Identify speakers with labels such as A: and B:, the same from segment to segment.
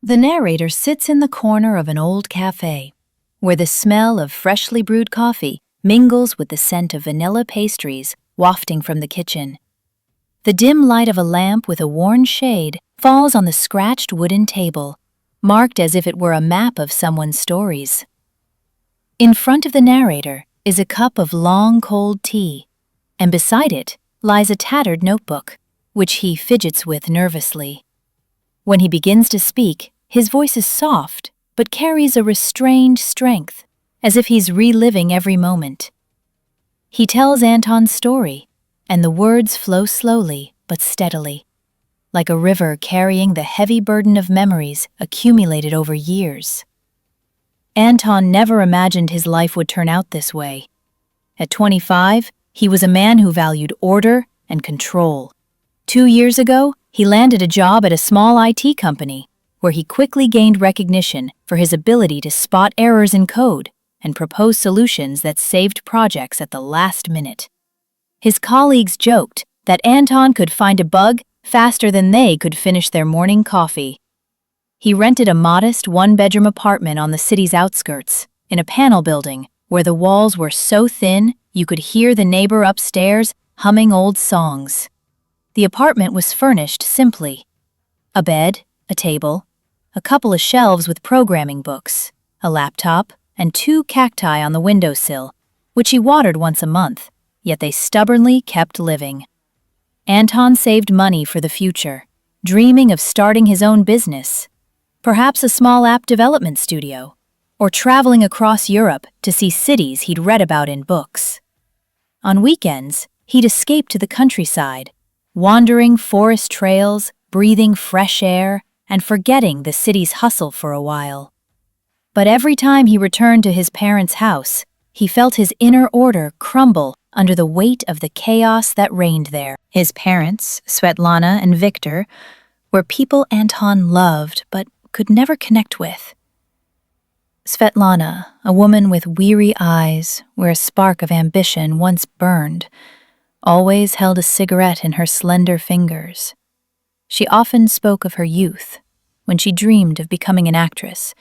A: The narrator sits in the corner of an old cafe, where the smell of freshly brewed coffee mingles with the scent of vanilla pastries wafting from the kitchen. The dim light of a lamp with a worn shade falls on the scratched wooden table, marked as if it were a map of someone's stories. In front of the narrator is a cup of long cold tea, and beside it lies a tattered notebook, which he fidgets with nervously. When he begins to speak, his voice is soft, but carries a restrained strength, as if he's reliving every moment. He tells Anton's story, and the words flow slowly but steadily, like a river carrying the heavy burden of memories accumulated over years. Anton never imagined his life would turn out this way. At 25, he was a man who valued order and control. 2 years ago, he landed a job at a small IT company, where he quickly gained recognition for his ability to spot errors in code and propose solutions that saved projects at the last minute. His colleagues joked that Anton could find a bug faster than they could finish their morning coffee. He rented a modest one-bedroom apartment on the city's outskirts, in a panel building where the walls were so thin you could hear the neighbor upstairs humming old songs. The apartment was furnished simply: a bed, a table, a couple of shelves with programming books, a laptop, and 2 cacti on the windowsill, which he watered once a month, yet they stubbornly kept living. Anton saved money for the future, dreaming of starting his own business, perhaps a small app development studio, or traveling across Europe to see cities he'd read about in books. On weekends, he'd escape to the countryside, wandering forest trails, breathing fresh air, and forgetting the city's hustle for a while. But every time he returned to his parents' house, he felt his inner order crumble under the weight of the chaos that reigned there. His parents, Svetlana and Viktor, were people Anton loved but could never connect with. Svetlana, a woman with weary eyes where a spark of ambition once burned, always held a cigarette in her slender fingers. She often spoke of her youth, when she dreamed of becoming an actress,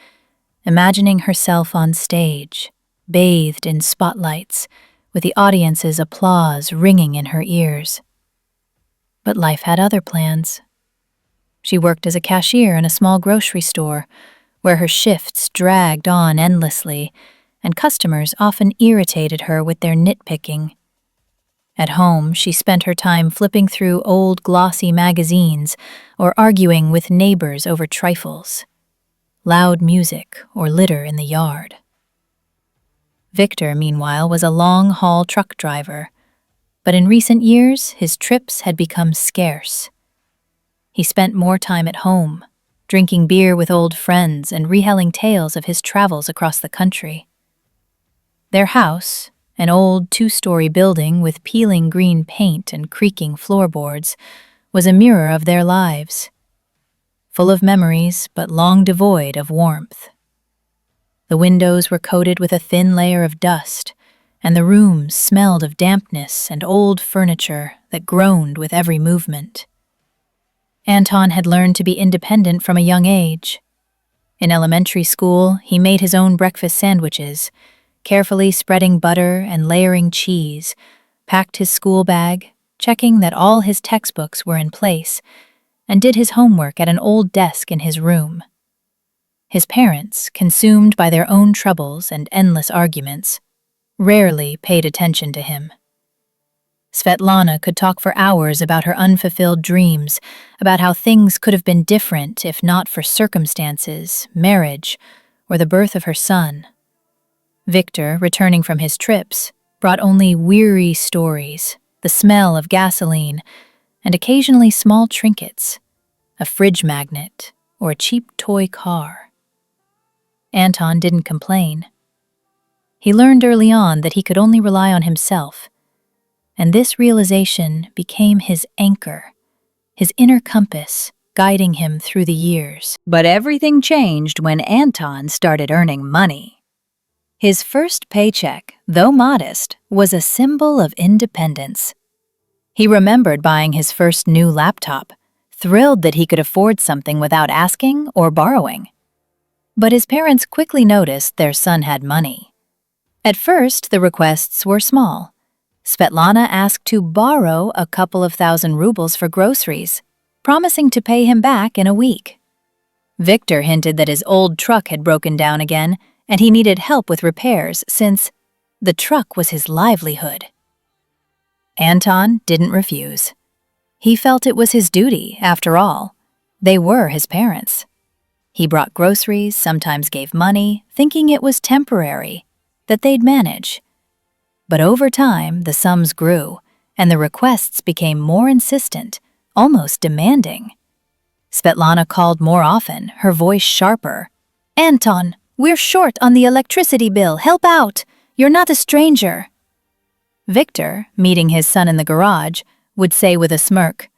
A: imagining herself on stage, bathed in spotlights, with the audience's applause ringing in her ears. But life had other plans. She worked as a cashier in a small grocery store, where her shifts dragged on endlessly, and customers often irritated her with their nitpicking. At home, she spent her time flipping through old glossy magazines or arguing with neighbors over trifles, loud music or litter in the yard. Viktor, meanwhile, was a long-haul truck driver, but in recent years his trips had become scarce. He spent more time at home, drinking beer with old friends and retelling tales of his travels across the country. Their house, an old 2-story building with peeling green paint and creaking floorboards, was a mirror of their lives, full of memories but long devoid of warmth. The windows were coated with a thin layer of dust, and the rooms smelled of dampness and old furniture that groaned with every movement. Anton had learned to be independent from a young age. In elementary school, he made his own breakfast sandwiches, carefully spreading butter and layering cheese, packed his school bag, checking that all his textbooks were in place, and did his homework at an old desk in his room. His parents, consumed by their own troubles and endless arguments, rarely paid attention to him. Svetlana could talk for hours about her unfulfilled dreams, about how things could have been different if not for circumstances, marriage, or the birth of her son. Viktor, returning from his trips, brought only weary stories, the smell of gasoline, and occasionally small trinkets, a fridge magnet, or a cheap toy car. Anton didn't complain. He learned early on that he could only rely on himself, and this realization became his anchor, his inner compass, guiding him through the years. But everything changed when Anton started earning money. His first paycheck, though modest, was a symbol of independence. He remembered buying his first new laptop, thrilled that he could afford something without asking or borrowing. But his parents quickly noticed their son had money. At first, the requests were small. Svetlana asked to borrow a couple of thousand rubles for groceries, promising to pay him back in a week. Victor hinted that his old truck had broken down again and he needed help with repairs since the truck was his livelihood. Anton didn't refuse. He felt it was his duty, after all. They were his parents. He brought groceries, sometimes gave money, thinking it was temporary, that they'd manage. But over time, the sums grew, and the requests became more insistent, almost demanding. Svetlana called more often, her voice sharper. "Anton, we're short on the electricity bill. Help out! You're not a stranger." Victor, meeting his son in the garage, would say with a smirk,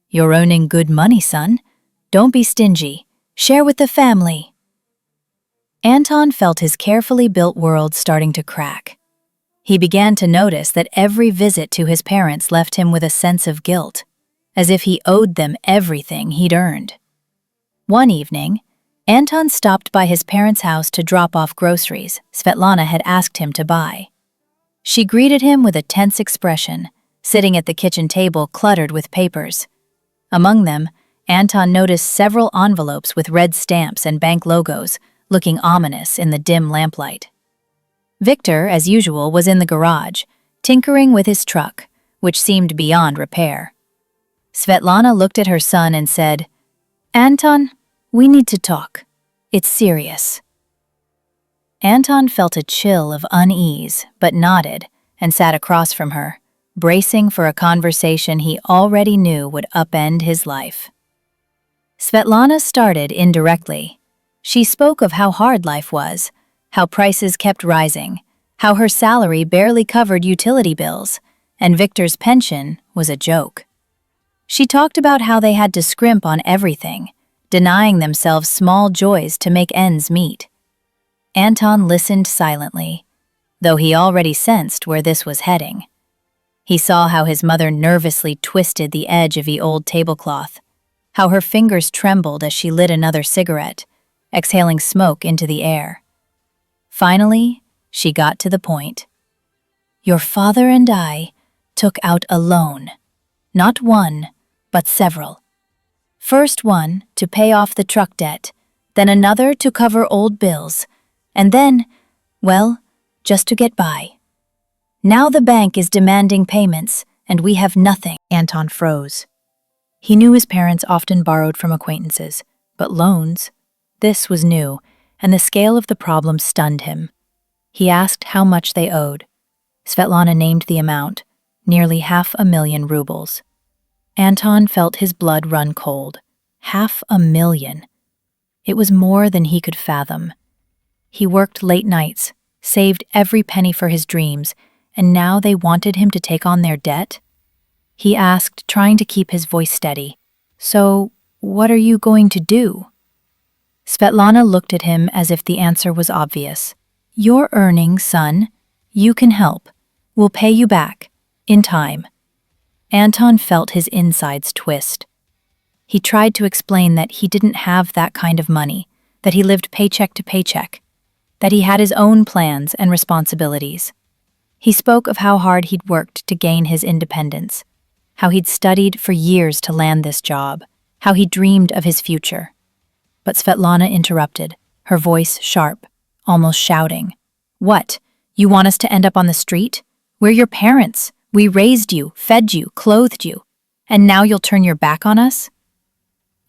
A: "You're earning good money, son. Don't be stingy. Share with the family." Anton felt his carefully built world starting to crack. He began to notice that every visit to his parents left him with a sense of guilt, as if he owed them everything he'd earned. One evening, Anton stopped by his parents' house to drop off groceries Svetlana had asked him to buy. She greeted him with a tense expression, sitting at the kitchen table cluttered with papers. Among them, Anton noticed several envelopes with red stamps and bank logos, looking ominous in the dim lamplight. Victor, as usual, was in the garage, tinkering with his truck, which seemed beyond repair. Svetlana looked at her son and said, "Anton, we need to talk. It's serious." Anton felt a chill of unease, but nodded and sat across from her, bracing for a conversation he already knew would upend his life. Svetlana started indirectly. She spoke of how hard life was, how prices kept rising, how her salary barely covered utility bills, and Victor's pension was a joke. She talked about how they had to scrimp on everything, denying themselves small joys to make ends meet. Anton listened silently, though he already sensed where this was heading. He saw how his mother nervously twisted the edge of the old tablecloth, how her fingers trembled as she lit another cigarette, exhaling smoke into the air. Finally, she got to the point. "Your father and I took out a loan, not one, but several. First one to pay off the truck debt, then another to cover old bills, and then, well, just to get by. Now the bank is demanding payments, and we have nothing." Anton froze. He knew his parents often borrowed from acquaintances, but loans? This was new, and the scale of the problem stunned him. He asked how much they owed. Svetlana named the amount, nearly 500,000 rubles. Anton felt his blood run cold. 500,000. It was more than he could fathom. He worked late nights, saved every penny for his dreams, and now they wanted him to take on their debt? He asked, trying to keep his voice steady, "So, what are you going to do?" Svetlana looked at him as if the answer was obvious. "You're earning, son. You can help. We'll pay you back. In time." Anton felt his insides twist. He tried to explain that he didn't have that kind of money, that he lived paycheck to paycheck, that he had his own plans and responsibilities. He spoke of how hard he'd worked to gain his independence, how he'd studied for years to land this job, how he dreamed of his future. But Svetlana interrupted, her voice sharp, almost shouting. "What? You want us to end up on the street? We're your parents. We raised you, fed you, clothed you, and now you'll turn your back on us?"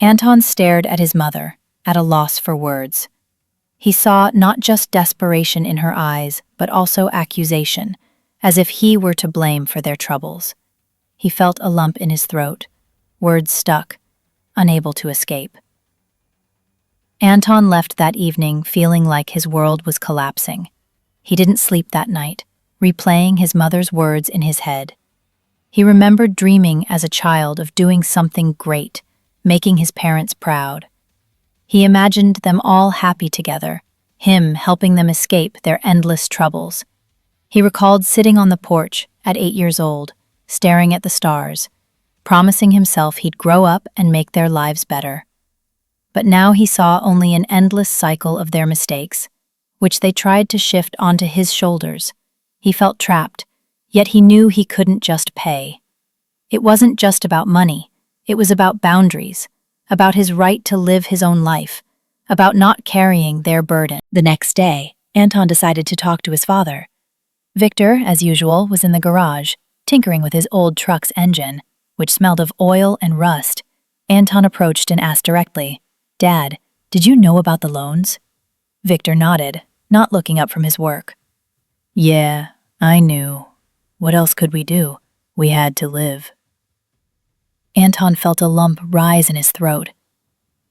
A: Anton stared at his mother, at a loss for words. He saw not just desperation in her eyes, but also accusation, as if he were to blame for their troubles. He felt a lump in his throat, words stuck, unable to escape. Anton left that evening feeling like his world was collapsing. He didn't sleep that night, replaying his mother's words in his head. He remembered dreaming as a child of doing something great, making his parents proud. He imagined them all happy together, him helping them escape their endless troubles. He recalled sitting on the porch at 8 years old, staring at the stars, promising himself he'd grow up and make their lives better. But now he saw only an endless cycle of their mistakes, which they tried to shift onto his shoulders. He felt trapped, yet he knew he couldn't just pay. It wasn't just about money, it was about boundaries, about his right to live his own life, about not carrying their burden. The next day, Anton decided to talk to his father. Victor, as usual, was in the garage, tinkering with his old truck's engine, which smelled of oil and rust. Anton approached and asked directly, "Dad, did you know about the loans?" Victor nodded, not looking up from his work. "Yeah, I knew. What else could we do? We had to live." Anton felt a lump rise in his throat.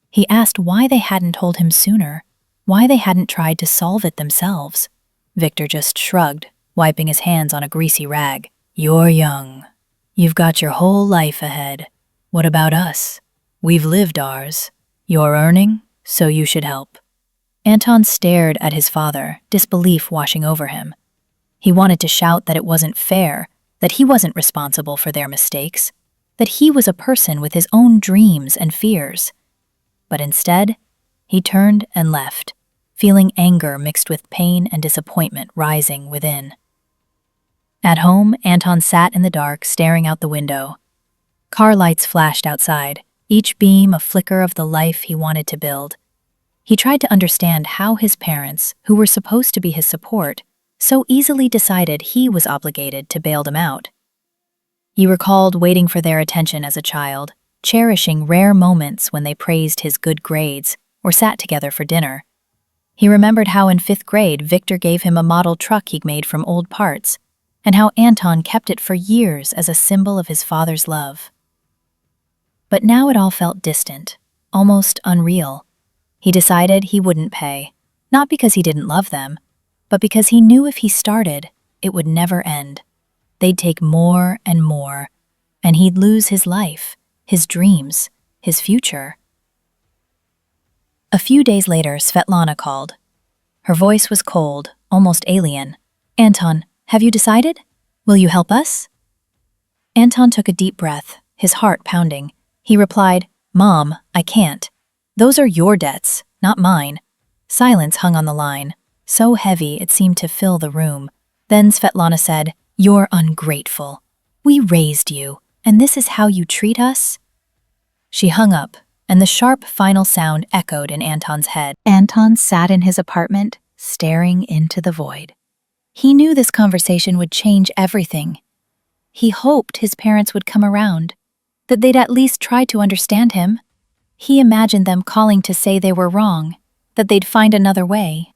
A: He asked why they hadn't told him sooner, why they hadn't tried to solve it themselves. Victor just shrugged, wiping his hands on a greasy rag. "You're young. You've got your whole life ahead. What about us? We've lived ours. You're earning, so you should help." Anton stared at his father, disbelief washing over him. He wanted to shout that it wasn't fair, that he wasn't responsible for their mistakes, that he was a person with his own dreams and fears. But instead, he turned and left, feeling anger mixed with pain and disappointment rising within. At home, Anton sat in the dark, staring out the window. Car lights flashed outside, each beam a flicker of the life he wanted to build. He tried to understand how his parents, who were supposed to be his support, so easily decided he was obligated to bail them out. He recalled waiting for their attention as a child, cherishing rare moments when they praised his good grades or sat together for dinner. He remembered how in 5th grade Victor gave him a model truck he'd made from old parts, and how Anton kept it for years as a symbol of his father's love. But now it all felt distant, almost unreal. He decided he wouldn't pay, not because he didn't love them, but because he knew if he started, it would never end. They'd take more and more, and he'd lose his life, his dreams, his future. A few days later, Svetlana called. Her voice was cold, almost alien. "Anton, have you decided? Will you help us?" Anton took a deep breath, his heart pounding. He replied, "Mom, I can't. Those are your debts, not mine." Silence hung on the line, so heavy it seemed to fill the room. Then Svetlana said, "You're ungrateful. We raised you, and this is how you treat us?" She hung up, and the sharp final sound echoed in Anton's head. Anton sat in his apartment, staring into the void. He knew this conversation would change everything. He hoped his parents would come around, that they'd at least try to understand him. He imagined them calling to say they were wrong, that they'd find another way.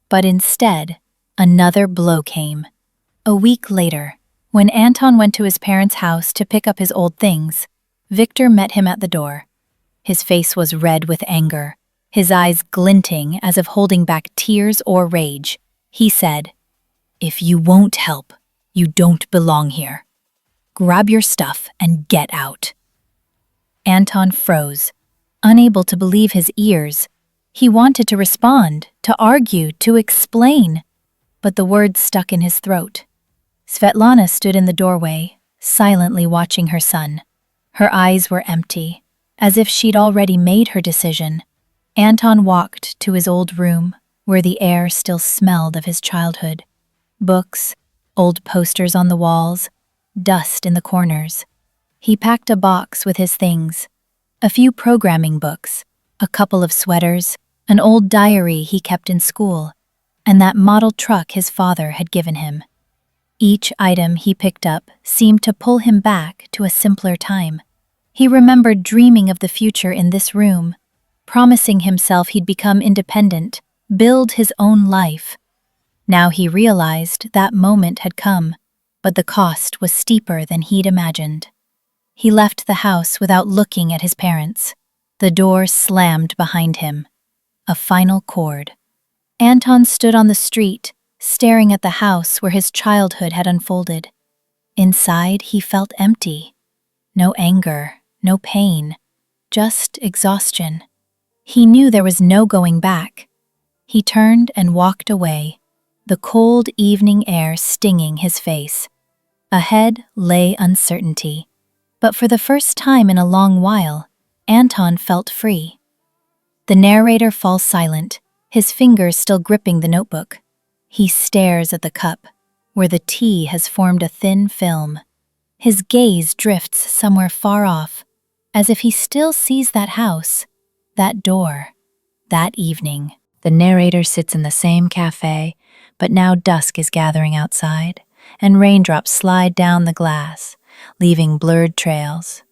A: But instead, another blow came. A week later, when Anton went to his parents' house to pick up his old things, Victor met him at the door. His face was red with anger, his eyes glinting as if holding back tears or rage. He said, "If you won't help, you don't belong here. Grab your stuff and get out." Anton froze, unable to believe his ears. He wanted to respond, to argue, to explain, but the words stuck in his throat. Svetlana stood in the doorway, silently watching her son. Her eyes were empty, as if she'd already made her decision. Anton walked to his old room, where the air still smelled of his childhood. Books, old posters on the walls, dust in the corners. He packed a box with his things, a few programming books, a couple of sweaters, an old diary he kept in school, and that model truck his father had given him. Each item he picked up seemed to pull him back to a simpler time. He remembered dreaming of the future in this room, promising himself he'd become independent, build his own life. Now he realized that moment had come, but the cost was steeper than he'd imagined. He left the house without looking at his parents. The door slammed behind him. A final chord. Anton stood on the street, staring at the house where his childhood had unfolded. Inside, he felt empty. No anger, no pain, just exhaustion. He knew there was no going back. He turned and walked away, the cold evening air stinging his face. Ahead lay uncertainty. But for the first time in a long while, Anton felt free. The narrator falls silent, his fingers still gripping the notebook. He stares at the cup, where the tea has formed a thin film. His gaze drifts somewhere far off, as if he still sees that house, that door, that evening. The narrator sits in the same cafe, but now dusk is gathering outside, and raindrops slide down the glass, leaving blurred trails.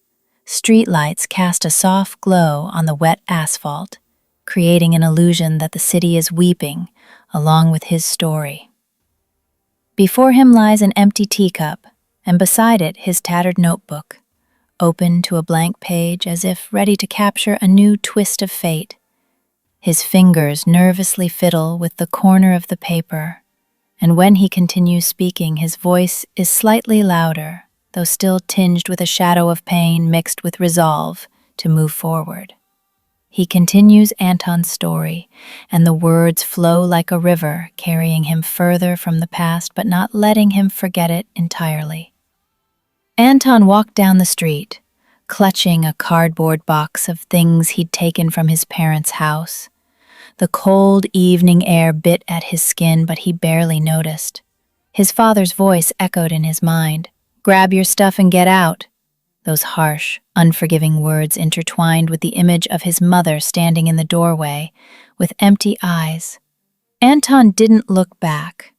A: Streetlights cast a soft glow on the wet asphalt, creating an illusion that the city is weeping along with his story. Before him lies an empty teacup, and beside it his tattered notebook, open to a blank page as if ready to capture a new twist of fate. His fingers nervously fiddle with the corner of the paper, and when he continues speaking, his voice is slightly louder, though still tinged with a shadow of pain mixed with resolve to move forward. He continues Anton's story, and the words flow like a river, carrying him further from the past but not letting him forget it entirely. Anton walked down the street, clutching a cardboard box of things he'd taken from his parents' house. The cold evening air bit at his skin, but he barely noticed. His father's voice echoed in his mind. "Grab your stuff and get out." Those harsh, unforgiving words intertwined with the image of his mother standing in the doorway, with empty eyes. Anton didn't look back,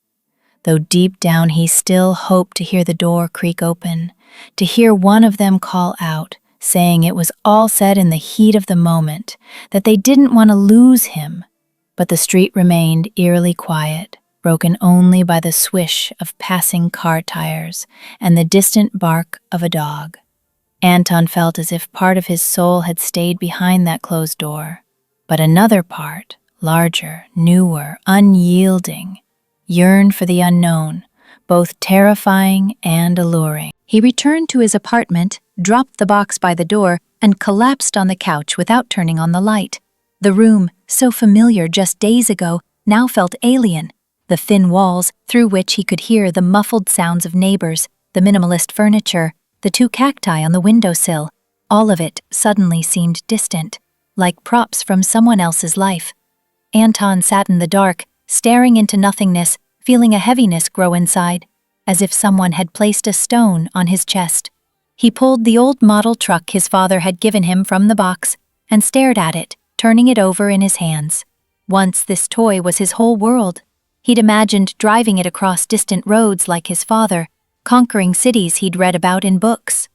A: though deep down he still hoped to hear the door creak open, to hear one of them call out, saying it was all said in the heat of the moment, that they didn't want to lose him. But the street remained eerily quiet, broken only by the swish of passing car tires and the distant bark of a dog. Anton felt as if part of his soul had stayed behind that closed door, but another part, larger, newer, unyielding, yearned for the unknown, both terrifying and alluring. He returned to his apartment, dropped the box by the door, and collapsed on the couch without turning on the light. The room, so familiar just days ago, now felt alien. The thin walls, through which he could hear the muffled sounds of neighbors, the minimalist furniture, the two cacti on the windowsill, all of it suddenly seemed distant, like props from someone else's life. Anton sat in the dark, staring into nothingness, feeling a heaviness grow inside, as if someone had placed a stone on his chest. He pulled the old model truck his father had given him from the box and stared at it, turning it over in his hands. Once this toy was his whole world. He'd imagined driving it across distant roads like his father, conquering cities he'd read about in books.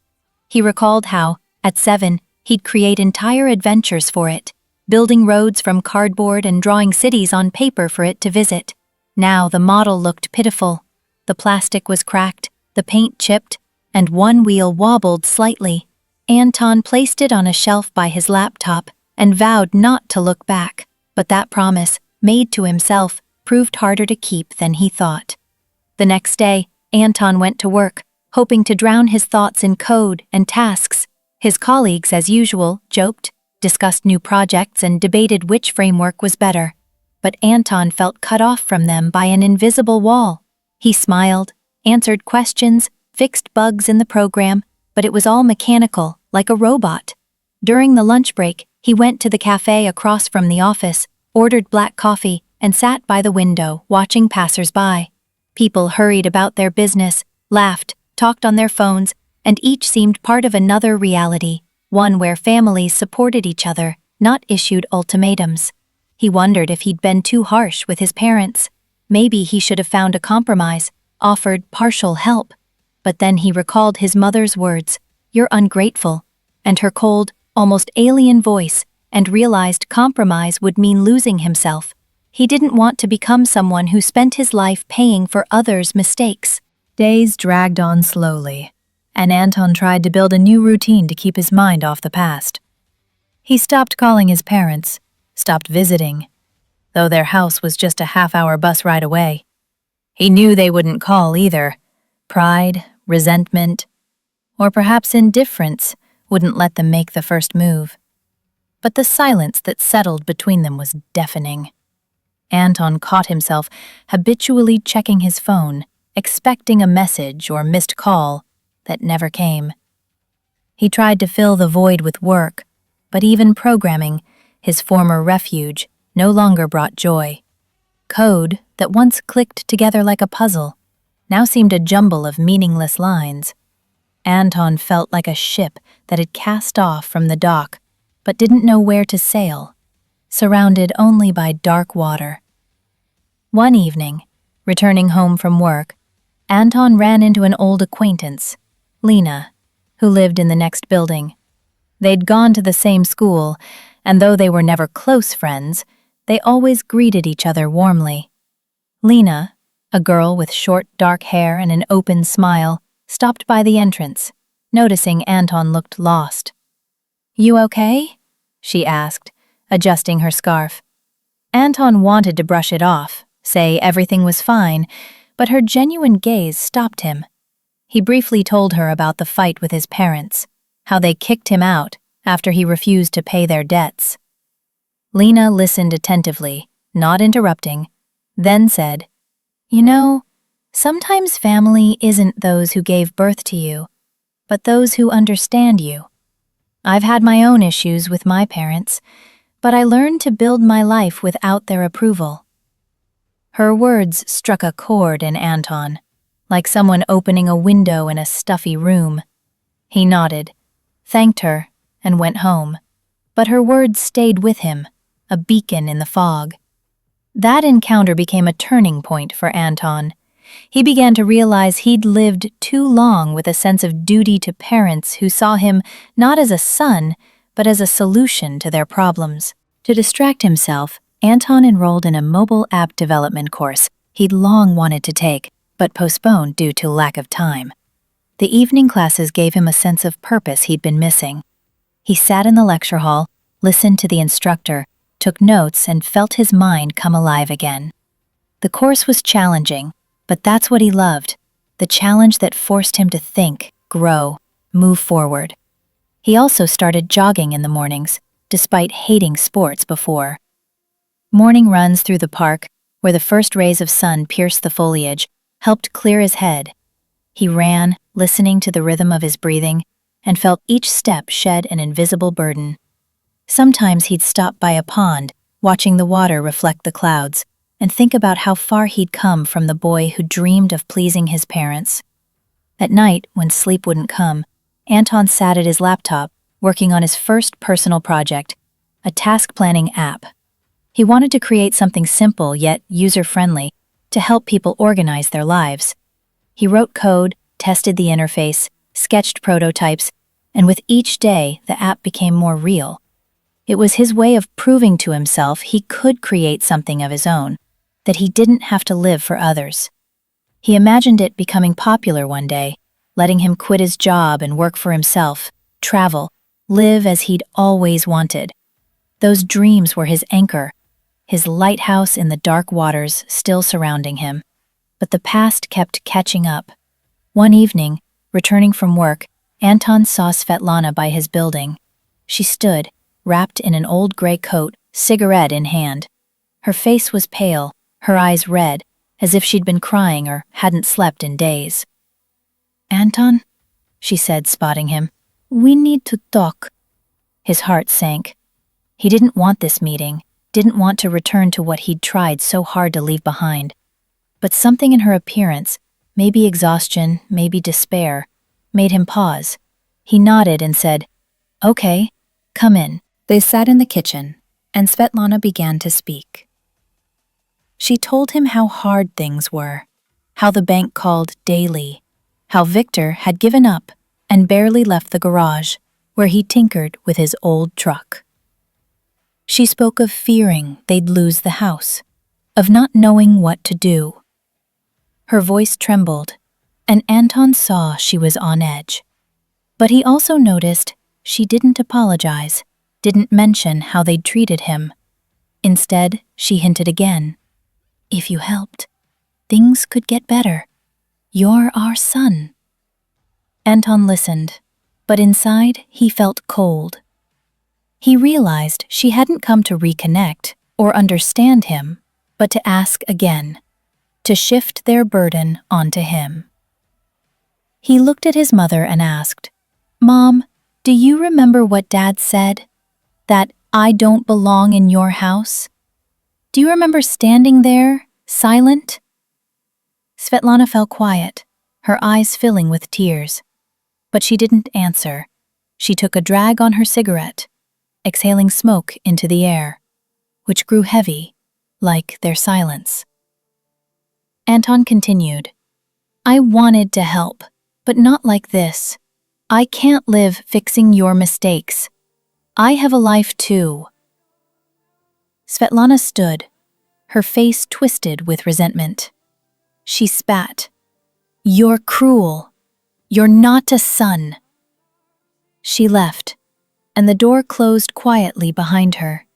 A: He recalled how, at 7, he'd create entire adventures for it, building roads from cardboard and drawing cities on paper for it to visit. Now the model looked pitiful. The plastic was cracked, the paint chipped, and one wheel wobbled slightly. Anton placed it on a shelf by his laptop and vowed not to look back, but that promise, made to himself, proved harder to keep than he thought. The next day, Anton went to work, hoping to drown his thoughts in code and tasks. His colleagues, as usual, joked, discussed new projects, and debated which framework was better. But Anton felt cut off from them by an invisible wall. He smiled, answered questions, fixed bugs in the program, but it was all mechanical, like a robot. During the lunch break, he went to the cafe across from the office, ordered black coffee, and sat by the window, watching passers-by. People hurried about their business, laughed, talked on their phones, and each seemed part of another reality, one where families supported each other, not issued ultimatums. He wondered if he'd been too harsh with his parents. Maybe he should have found a compromise, offered partial help. But then he recalled his mother's words, "You're ungrateful," and her cold, almost alien voice, and realized compromise would mean losing himself. He didn't want to become someone who spent his life paying for others' mistakes. Days dragged on slowly, and Anton tried to build a new routine to keep his mind off the past. He stopped calling his parents, stopped visiting, though their house was just a half-hour bus ride away. He knew they wouldn't call either. Pride, resentment, or perhaps indifference wouldn't let them make the first move. But the silence that settled between them was deafening. Anton caught himself habitually checking his phone, expecting a message or missed call that never came. He tried to fill the void with work, but even programming, his former refuge, no longer brought joy. Code, that once clicked together like a puzzle, now seemed a jumble of meaningless lines. Anton felt like a ship that had cast off from the dock, but didn't know where to sail, surrounded only by dark water. One evening, returning home from work, Anton ran into an old acquaintance, Lena, who lived in the next building. They'd gone to the same school, and though they were never close friends, they always greeted each other warmly. Lena, a girl with short dark hair and an open smile, stopped by the entrance, noticing Anton looked lost. "You okay?" she asked, adjusting her scarf. Anton wanted to brush it off, say everything was fine, but her genuine gaze stopped him. He briefly told her about the fight with his parents, how they kicked him out after he refused to pay their debts. Lena listened attentively, not interrupting, then said, "You know, sometimes family isn't those who gave birth to you, but those who understand you. I've had my own issues with my parents, but I learned to build my life without their approval." Her words struck a chord in Anton, like someone opening a window in a stuffy room. He nodded, thanked her, and went home, but her words stayed with him, a beacon in the fog. That encounter became a turning point for Anton. He began to realize he'd lived too long with a sense of duty to parents who saw him not as a son, but as a solution to their problems. To distract himself, Anton enrolled in a mobile app development course he'd long wanted to take, but postponed due to lack of time. The evening classes gave him a sense of purpose he'd been missing. He sat in the lecture hall, listened to the instructor, took notes, and felt his mind come alive again. The course was challenging, but that's what he loved, the challenge that forced him to think, grow, move forward. He also started jogging in the mornings, despite hating sports before. Morning runs through the park, where the first rays of sun pierced the foliage, helped clear his head. He ran, listening to the rhythm of his breathing, and felt each step shed an invisible burden. Sometimes he'd stop by a pond, watching the water reflect the clouds, and think about how far he'd come from the boy who dreamed of pleasing his parents. At night, when sleep wouldn't come, Anton sat at his laptop, working on his first personal project, a task-planning app. He wanted to create something simple yet user-friendly to help people organize their lives. He wrote code, tested the interface, sketched prototypes, and with each day, the app became more real. It was his way of proving to himself he could create something of his own, that he didn't have to live for others. He imagined it becoming popular one day, letting him quit his job and work for himself, travel, live as he'd always wanted. Those dreams were his anchor, his lighthouse in the dark waters still surrounding him. But the past kept catching up. One evening, returning from work, Anton saw Svetlana by his building. She stood, wrapped in an old gray coat, cigarette in hand. Her face was pale, her eyes red, as if she'd been crying or hadn't slept in days. "Anton," she said, spotting him, "we need to talk." His heart sank. He didn't want this meeting, didn't want to return to what he'd tried so hard to leave behind. But something in her appearance, maybe exhaustion, maybe despair, made him pause. He nodded and said, "Okay, come in." They sat in the kitchen, and Svetlana began to speak. She told him how hard things were, how the bank called daily, how Victor had given up and barely left the garage, where he tinkered with his old truck. She spoke of fearing they'd lose the house, of not knowing what to do. Her voice trembled, and Anton saw she was on edge. But he also noticed she didn't apologize, didn't mention how they'd treated him. Instead, she hinted again, "If you helped, things could get better. You're our son." Anton listened, but inside he felt cold. He realized she hadn't come to reconnect or understand him, but to ask again, to shift their burden onto him. He looked at his mother and asked, "Mom, Do you remember what Dad said? That I don't belong in your house? Do you remember standing there, silent? Svetlana fell quiet, her eyes filling with tears. But she didn't answer. She took a drag on her cigarette, exhaling smoke into the air, which grew heavy, like their silence. Anton continued, I wanted to help, but not like this. I can't live fixing your mistakes. I have a life too. Svetlana stood, her face twisted with resentment. She spat. You're cruel. You're not a son. She left, and the door closed quietly behind her.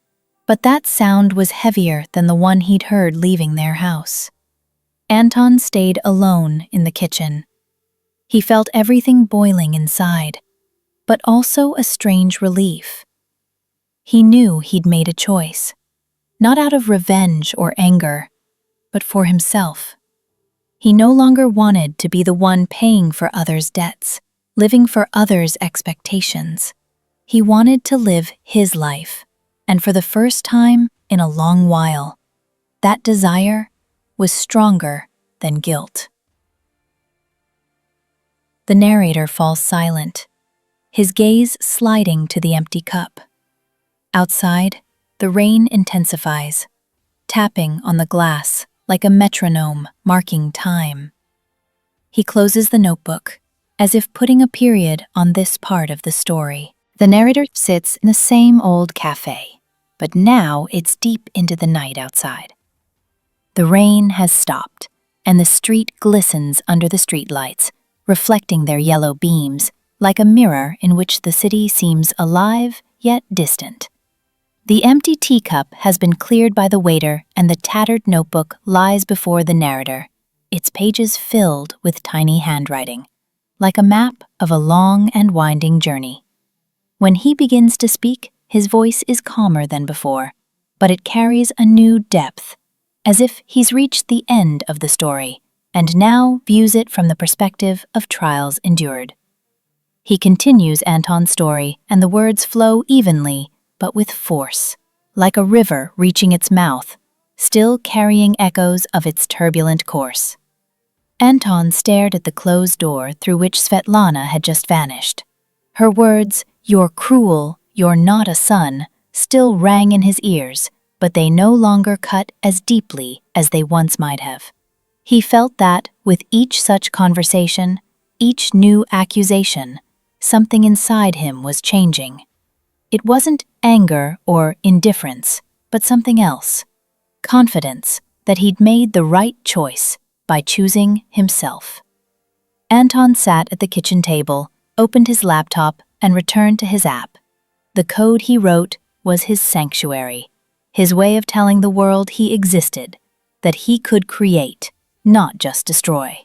A: But that sound was heavier than the one he'd heard leaving their house. Anton stayed alone in the kitchen. He felt everything boiling inside, but also a strange relief. He knew he'd made a choice, not out of revenge or anger, but for himself. He no longer wanted to be the one paying for others' debts, living for others' expectations. He wanted to live his life, and for the first time in a long while, that desire was stronger than guilt. The narrator falls silent, his gaze sliding to the empty cup. Outside, the rain intensifies, tapping on the glass like a metronome marking time. He closes the notebook, as if putting a period on this part of the story. The narrator sits in the same old cafe, but now it's deep into the night outside. The rain has stopped, and the street glistens under the streetlights, reflecting their yellow beams like a mirror in which the city seems alive yet distant. The empty teacup has been cleared by the waiter, and the tattered notebook lies before the narrator, its pages filled with tiny handwriting, like a map of a long and winding journey. When he begins to speak, his voice is calmer than before, but it carries a new depth, as if he's reached the end of the story and now views it from the perspective of trials endured. He continues Anton's story, and the words flow evenly, but with force, like a river reaching its mouth, still carrying echoes of its turbulent course. Anton stared at the closed door through which Svetlana had just vanished. Her words, "You're cruel, you're not a son," still rang in his ears, but they no longer cut as deeply as they once might have. He felt that, with each such conversation, each new accusation, something inside him was changing. It wasn't anger or indifference, but something else. Confidence that he'd made the right choice by choosing himself. Anton sat at the kitchen table, opened his laptop, and returned to his app. The code he wrote was his sanctuary, his way of telling the world he existed, that he could create, not just destroy.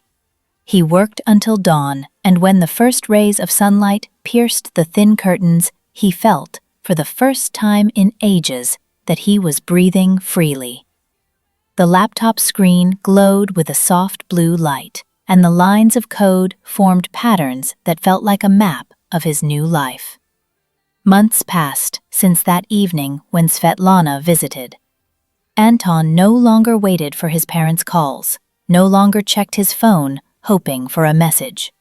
A: He worked until dawn, and when the first rays of sunlight pierced the thin curtains, he felt, for the first time in ages, that he was breathing freely. The laptop screen glowed with a soft blue light, and the lines of code formed patterns that felt like a map of his new life. Months passed since that evening when Svetlana visited. Anton no longer waited for his parents' calls, no longer checked his phone, hoping for a message.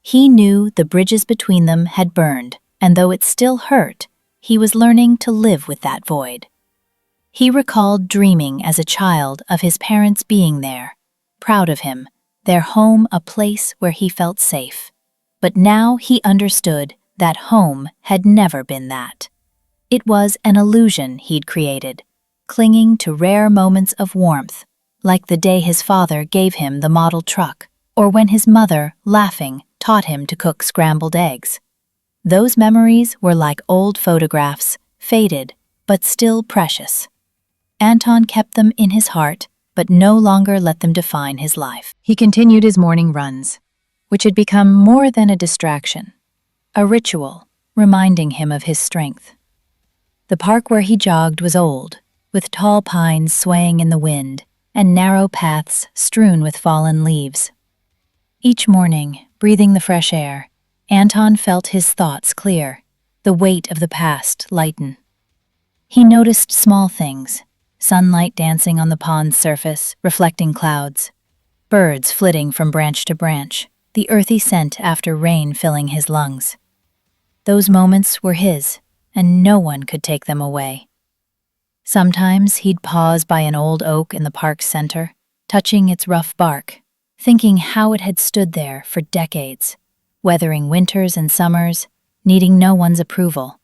A: He knew the bridges between them had burned, and though it still hurt, he was learning to live with that void. He recalled dreaming as a child of his parents being there, proud of him, their home a place where he felt safe. But now he understood that home had never been that. It was an illusion he'd created, clinging to rare moments of warmth, like the day his father gave him the model truck, or when his mother, laughing, taught him to cook scrambled eggs. Those memories were like old photographs, faded, but still precious. Anton kept them in his heart, but no longer let them define his life. He continued his morning runs, which had become more than a distraction, a ritual, reminding him of his strength. The park where he jogged was old, with tall pines swaying in the wind and narrow paths strewn with fallen leaves. Each morning, breathing the fresh air, Anton felt his thoughts clear. the weight of the past lighten. He noticed small things: sunlight dancing on the pond's surface, reflecting clouds, birds flitting from branch to branch, the earthy scent after rain filling his lungs. Those moments were his, and no one could take them away. Sometimes he'd pause by an old oak in the park's center, touching its rough bark, thinking how it had stood there for decades, weathering winters and summers, needing no one's approval.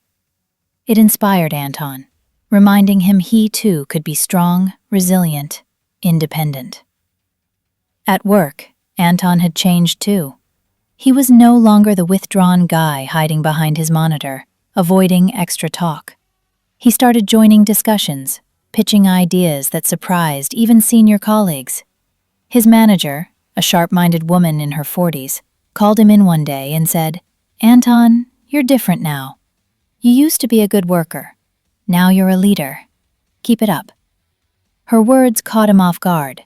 A: It inspired Anton, reminding him he too could be strong, resilient, independent. At work, Anton had changed too. He was no longer the withdrawn guy hiding behind his monitor, avoiding extra talk. He started joining discussions, pitching ideas that surprised even senior colleagues. His manager, a sharp-minded woman in her 40s, called him in one day and said, "Anton, you're different now. You used to be a good worker. Now you're a leader. Keep it up." Her words caught him off guard,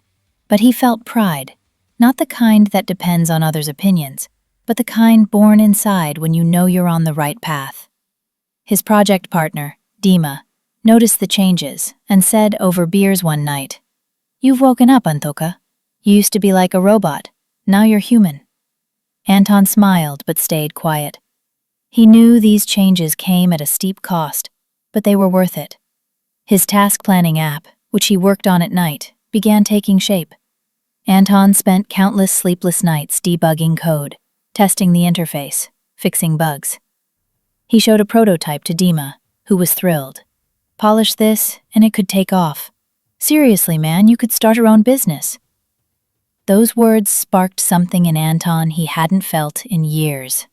A: but he felt pride, not the kind that depends on others' opinions, but the kind born inside when you know you're on the right path. His project partner, Dima, noticed the changes and said over beers one night, "You've woken up, Antoka. You used to be like a robot. Now you're human." Anton smiled but stayed quiet. He knew these changes came at a steep cost, but they were worth it. His task planning app, which he worked on at night, began taking shape. Anton spent countless sleepless nights debugging code, testing the interface, fixing bugs. He showed a prototype to Dima, who was thrilled. "Polish this, and it could take off. Seriously, man, you could start your own business." Those words sparked something in Anton he hadn't felt in years.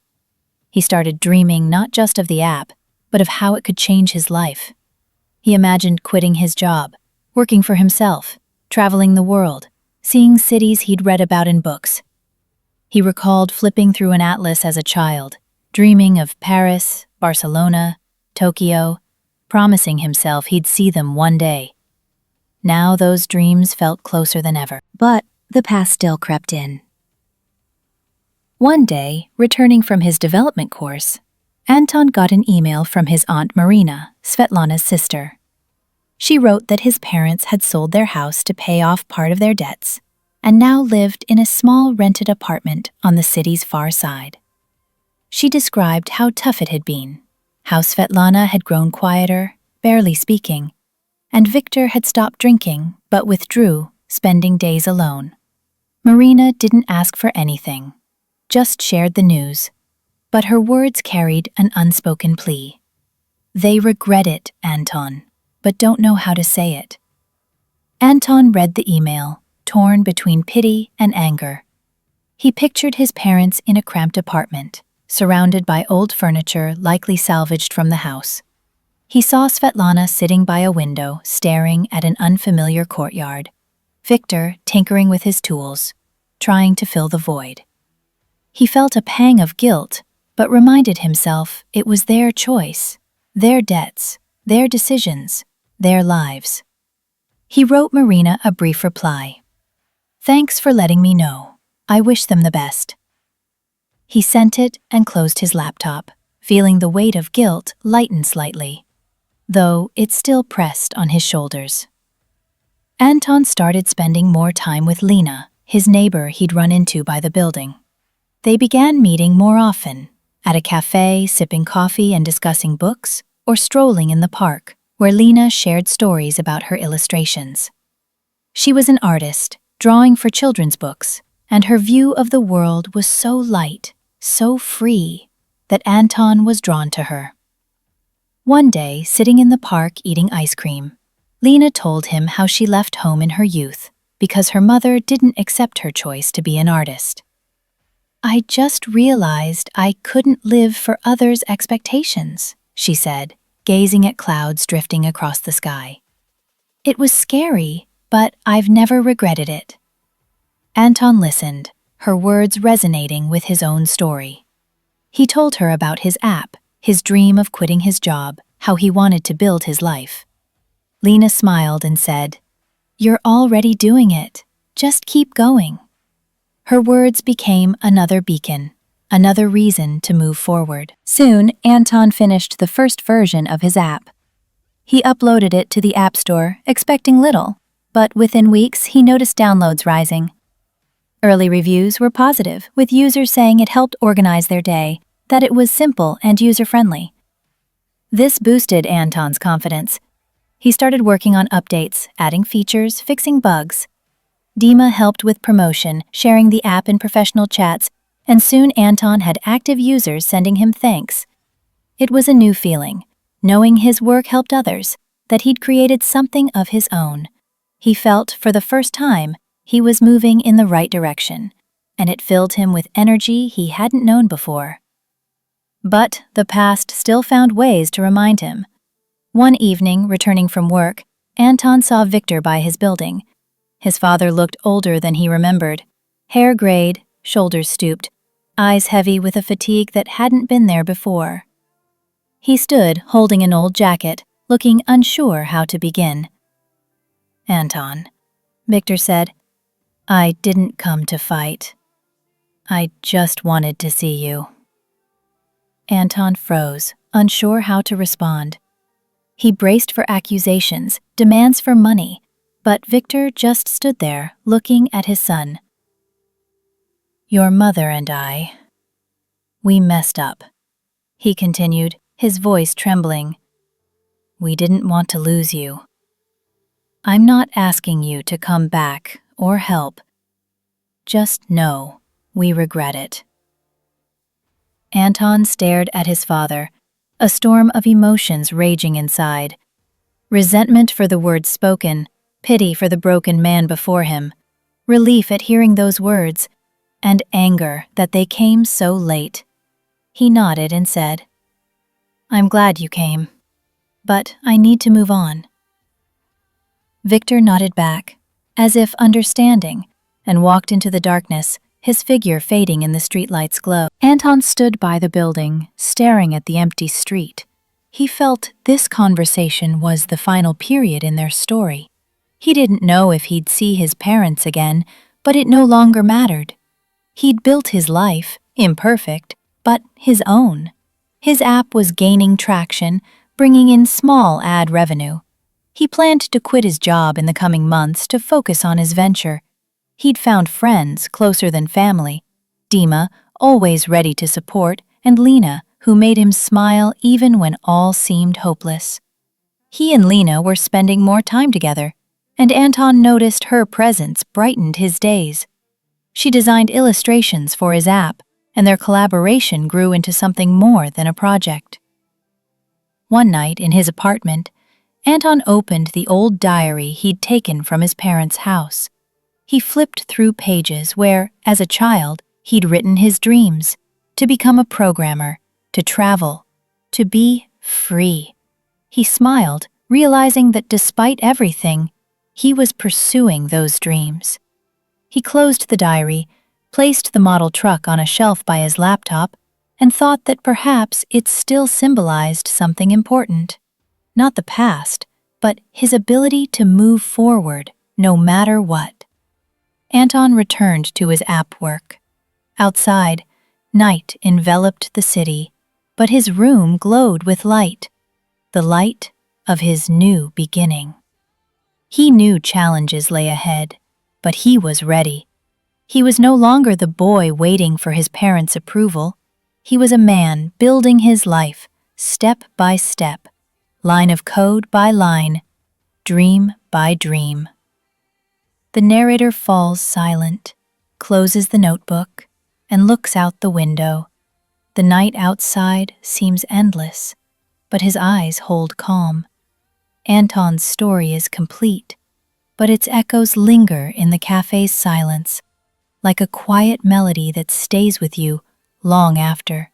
A: He started dreaming not just of the app, but of how it could change his life. He imagined quitting his job, working for himself, traveling the world, seeing cities he'd read about in books. He recalled flipping through an atlas as a child, dreaming of Paris, Barcelona, Tokyo, promising himself he'd see them one day. Now those dreams felt closer than ever, but the past still crept in. One day, returning from his development course, Anton got an email from his aunt Marina, Svetlana's sister. She wrote that his parents had sold their house to pay off part of their debts and now lived in a small rented apartment on the city's far side. She described how tough it had been, how Svetlana had grown quieter, barely speaking, and Victor had stopped drinking but withdrew, spending days alone. Marina didn't ask for anything, just shared the news, but her words carried an unspoken plea. "They regret it, Anton, but don't know how to say it." Anton read the email, torn between pity and anger. He pictured his parents in a cramped apartment, surrounded by old furniture likely salvaged from the house. He saw Svetlana sitting by a window, staring at an unfamiliar courtyard. Victor tinkering with his tools, trying to fill the void. He felt a pang of guilt, but reminded himself it was their choice, their debts, their decisions, their lives. He wrote Marina a brief reply. "Thanks for letting me know. I wish them the best." He sent it and closed his laptop, feeling the weight of guilt lighten slightly, though it still pressed on his shoulders. Anton started spending more time with Lena, his neighbor he'd run into by the building. They began meeting more often, at a cafe, sipping coffee and discussing books, or strolling in the park, where Lena shared stories about her illustrations. She was an artist, drawing for children's books, and her view of the world was so light, so free, that Anton was drawn to her. One day, sitting in the park eating ice cream, Lena told him how she left home in her youth because her mother didn't accept her choice to be an artist. "I just realized I couldn't live for others' expectations," she said, gazing at clouds drifting across the sky. "It was scary, but I've never regretted it." Anton listened, her words resonating with his own story. He told her about his app, his dream of quitting his job, how he wanted to build his life. Lena smiled and said, "You're already doing it. Just keep going." Her words became another beacon, Another reason to move forward. Soon, Anton finished the first version of his app. He uploaded it to the App Store, expecting little, but within weeks he noticed downloads rising. Early reviews were positive, with users saying it helped organize their day, that it was simple and user-friendly. This boosted Anton's confidence. He started working on updates, adding features, fixing bugs. Dima helped with promotion, sharing the app in professional chats, and soon Anton had active users sending him thanks. It was a new feeling, knowing his work helped others, that he'd created something of his own. He felt, for the first time, he was moving in the right direction, and it filled him with energy he hadn't known before. But the past still found ways to remind him. One evening, returning from work, Anton saw Victor by his building. His father looked older than he remembered, hair grayed, shoulders stooped, eyes heavy with a fatigue that hadn't been there before. He stood, holding an old jacket, looking unsure how to begin. "Anton," Victor said, "I didn't come to fight. I just wanted to see you." Anton froze, unsure how to respond. He braced for accusations, demands for money, but Victor just stood there, looking at his son. "Your mother and I, we messed up," he continued, his voice trembling. "We didn't want to lose you. I'm not asking you to come back or help. Just know we regret it." Anton stared at his father, a storm of emotions raging inside. Resentment for the words spoken, pity for the broken man before him, relief at hearing those words, and anger that they came so late. He nodded and said, "I'm glad you came, but I need to move on." Victor nodded back, as if understanding, and walked into the darkness, his figure fading in the streetlight's glow. Anton stood by the building, staring at the empty street. He felt this conversation was the final period in their story. He didn't know if he'd see his parents again, but it no longer mattered. He'd built his life, imperfect, but his own. His app was gaining traction, bringing in small ad revenue. He planned to quit his job in the coming months to focus on his venture. He'd found friends closer than family, Dima, always ready to support, and Lena, who made him smile even when all seemed hopeless. He and Lena were spending more time together, and Anton noticed her presence brightened his days. She designed illustrations for his app, and their collaboration grew into something more than a project. One night in his apartment, Anton opened the old diary he'd taken from his parents' house. He flipped through pages where, as a child, he'd written his dreams, to become a programmer, to travel, to be free. He smiled, realizing that despite everything, he was pursuing those dreams. He closed the diary, placed the model truck on a shelf by his laptop, and thought that perhaps it still symbolized something important. Not the past, but his ability to move forward, no matter what. Anton returned to his app work. Outside, night enveloped the city, but his room glowed with light, the light of his new beginning. He knew challenges lay ahead, but he was ready. He was no longer the boy waiting for his parents' approval. He was a man building his life, step by step, line of code by line, dream by dream. The narrator falls silent, closes the notebook, and looks out the window. The night outside seems endless, but his eyes hold calm. Anton's story is complete, but its echoes linger in the cafe's silence, like a quiet melody that stays with you long after.